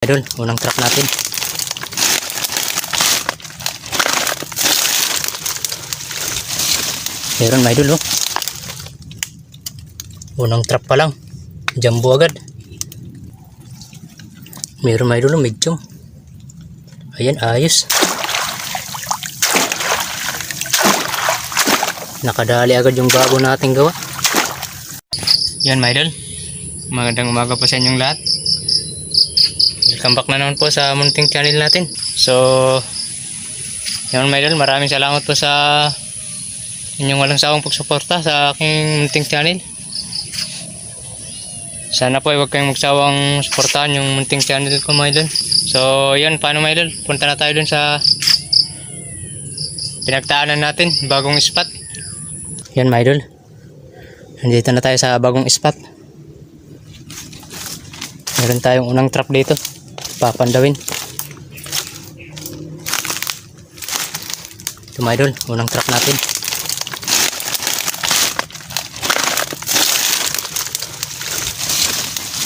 Idol, unang truck natin. Meron mga idol, oh. Unang truck pa lang. Jumbo agad. Meron mga idol, oh, medium. Ayan, ayos. Nakadali agad yung bago nating gawa. Yan mga idol. Magandang umaga po sa inyong lahat. Welcome back na naman po sa munting channel natin. So, yun mga idol, maraming salamat po sa inyong walang sawang pagsuporta sa aking munting channel. Sana po ay huwag kayong magsawang suportahan yung munting channel ko mga idol. So, yun, paano mga idol? Punta na tayo dun sa pinagtaanan natin, bagong spot. Yan mga idol. Nandito na tayo sa bagong spot. Meron tayong unang trap dito. Papandawin. Ito mga idol, unang trap natin.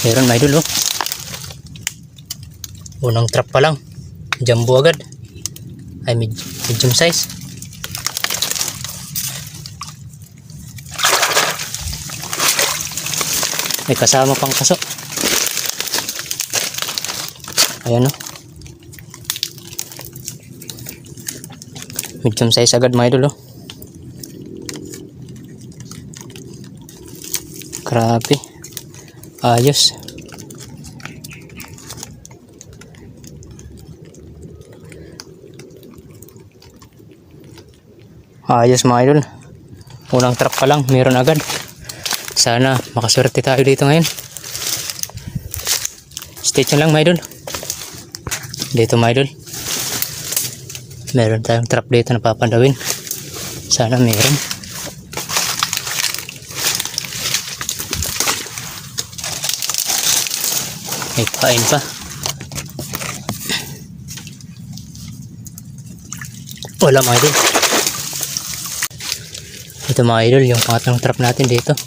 Meron mga idol, oh. Unang trap pa lang. Jumbo agad. Ay, medium size. May kasama pang kaso. Ayan, oh. Medium size agad mga idol, oh. Grabe. Ayos. Ayos mga idol. Unang truck pa lang, meron agad. Sana makaswerte tayo dito ngayon. Stay tuned lang mga idol. Dito mga idol, meron tayong trap dito na papandawin. Sana meron. May pain pa. Wala mga idol. Ito mga idol, yung pangatlong trap natin dito.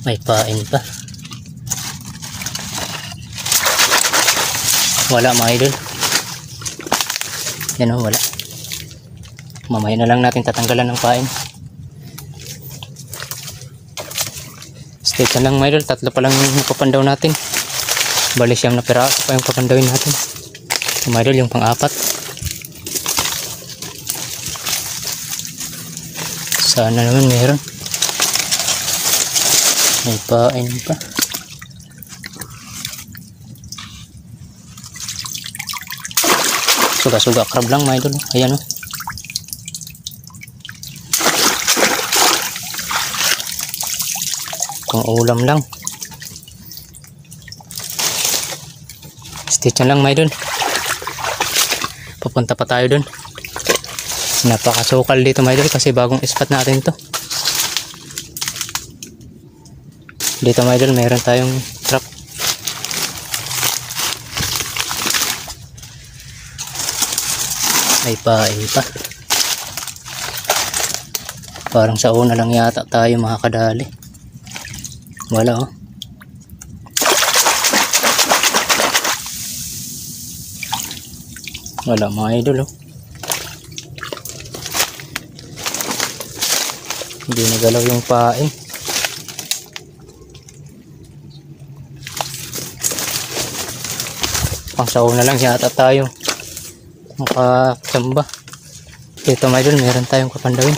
May pain pa. Wala mga idol. Yan, oh, wala. Mamaya na lang natin tatanggalan ng pain. Stay ka lang mga idol. Tatlo pa lang yung papandaw natin. Bali siyam na piraso pa yung papandawin natin. Mga idol, yung pang-apat. Sana naman meron. May pain pa. Suga-suga crab lang mga idol. Ayan, oh. Kung ulam lang. Stitch lang mga idol. Papunta pa tayo dun. Napakasukal dito mga idol kasi bagong spot natin to. Dito mga idol, meron tayong trap. May pain pa. Parang sa una lang yata tayo makakadali. Wala, oh. Wala mga idol, oh. Hindi nagalaw yung pain. Pang sa una lang yata tayo makachamba. Dito mga idol, meron tayong kapandawin.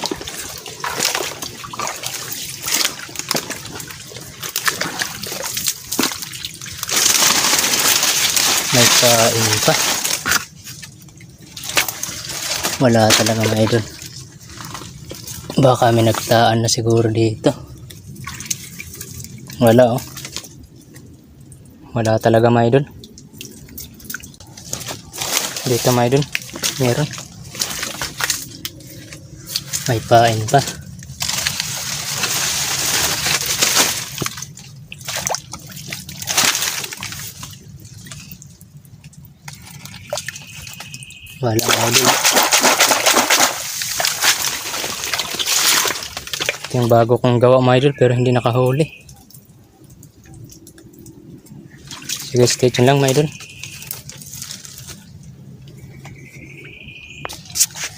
May pain pa. Wala talaga mga idol. Baka may nagtaan na siguro dito. Wala, oh. Wala talaga mga idol. Dito mga idol, meron. May pain pa. Wala mga idol. Ito yung bago kong gawa mga idol pero hindi nakahuli. Sige, stay tune lang mga idol.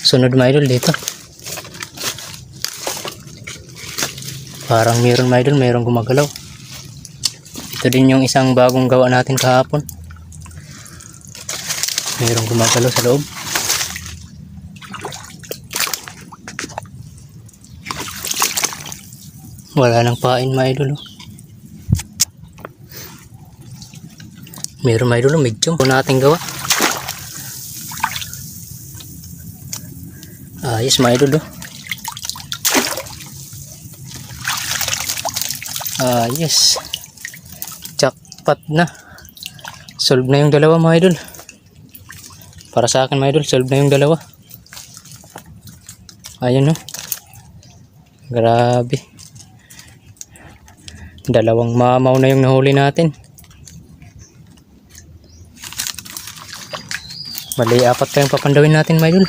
Sunod mga idol dito. Parang meron mga idol, mayroong gumagalaw. Ito din yung isang bagong gawa natin kahapon. Mayroong gumagalaw sa loob. Wala nang pain mga idol. Oh. Meron mga idol, medyo po natin gawa. Ayos mga idol. Ayos. Jackpot na. Solve na yung dalawa mga idol. Para sa akin mga idol, solve na yung dalawa. Ayun, no. Grabe. Dalawang mamaw na yung nahuli natin. Bali, 4 pa yung papandawin natin mga idol.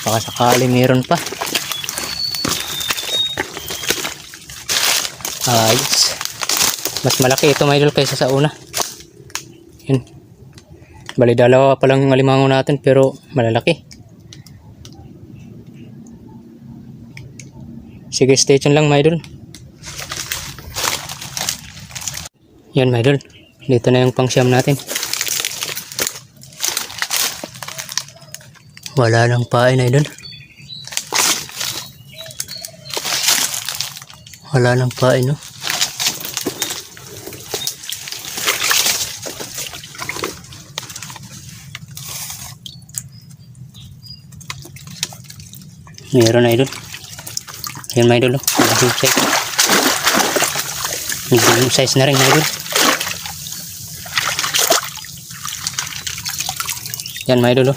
Baka sakali meron pa. Ayos. Mas malaki ito mga idol kaysa sa una. Yun. Bali, dalawa pa lang yung alimango natin pero malalaki. Sige, stay tune lang mga idol. Yan mga idol. Dito na yung pangsyam natin. Wala nang pain idol. Wala nang pain, no. Meron idol. Yan mga idol, medium size na rin idol. Yan mga idol.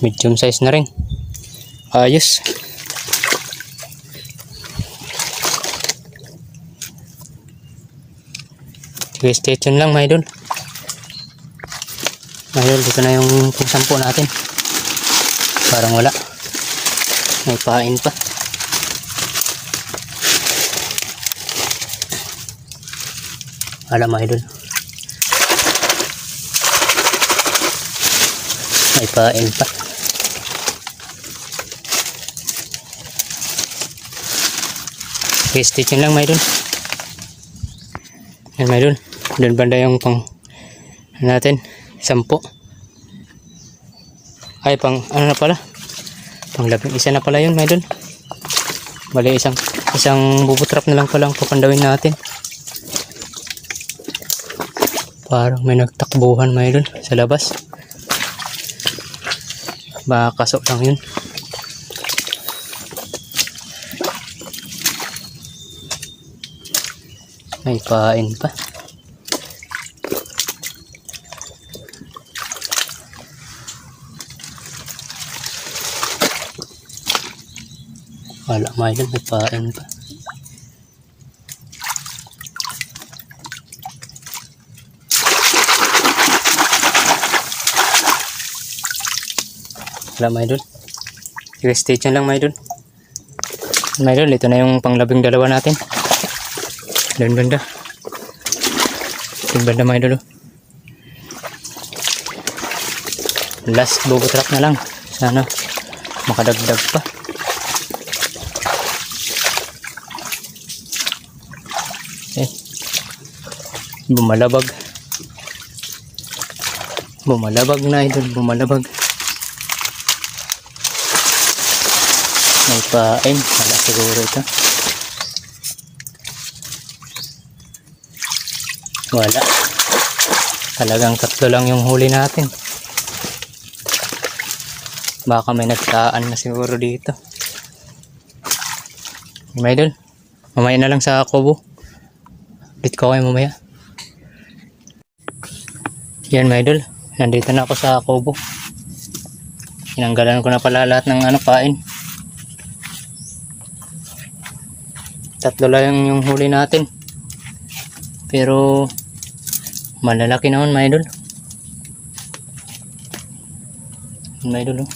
Medium size na rin. Ayos. Sige, stay tune lang mga idol. Mga idol, dito na yung pagsampo natin. Parang wala. May pain pa. Wala mga idol. May pain pa. Okay, stay tune lang mga idol. Yan mga idol. Doon banda yung pang natin. 10. Ay, pang ano na pala? Pang 11 na pala yun mga idol. Bali, isang bubutrap na lang pala ang papandawin natin. Parang may nagtakbuhan mga idol sa labas. Baka kaso lang yun. May pain pa. Wala mga idol, may pain pa. Wala mga idol. Sige, stay tune lang mga idol. Mga idol, ito na yung panglabing dalawa natin. Doon banda. Doon banda mga idol. Last bubutrap na lang. Sana makadagdag pa. Bumalabag. Bumalabag na idol, bumalabag. May pain. Wala siguro ito. Wala. Talagang 3 lang yung huli natin. Baka may nagtaan na siguro dito. Mga idol, mamaya na lang sa kubo. Ulit ko kayo mamaya. Yan mga idol, nandito na ako sa kubo. Tinanggalan ko na pala lahat ng pain. 3 lang yung huli natin. Pero malalaki naman mga idol. Yan mga idol, oh.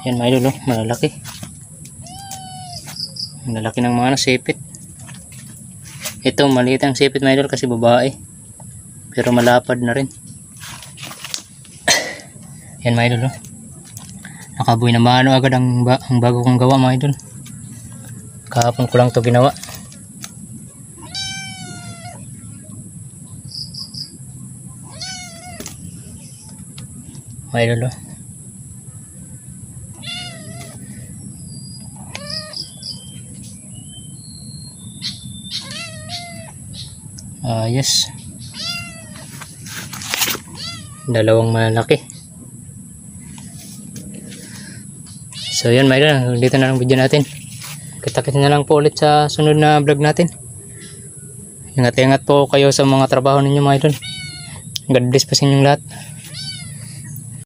Yan mga idol, oh. Malalaki. Malalaki ng mga sipit. Ito maliit ang sipit mga idol kasi babae. Pero malapad na rin. Yan mga idol, oh. Nakabuhay na mano agad ang bago kong gawa mga idol. Kahapon ko lang to ginawa. Mga idol, oh. Yes. Dalawang malaki. So yan mga idol, dito na lang video natin. Kita-kita na lang po ulit sa sunod na vlog natin. Ingat-ingat po kayo sa mga trabaho ninyo mga idol. God bless po sa inyong lahat.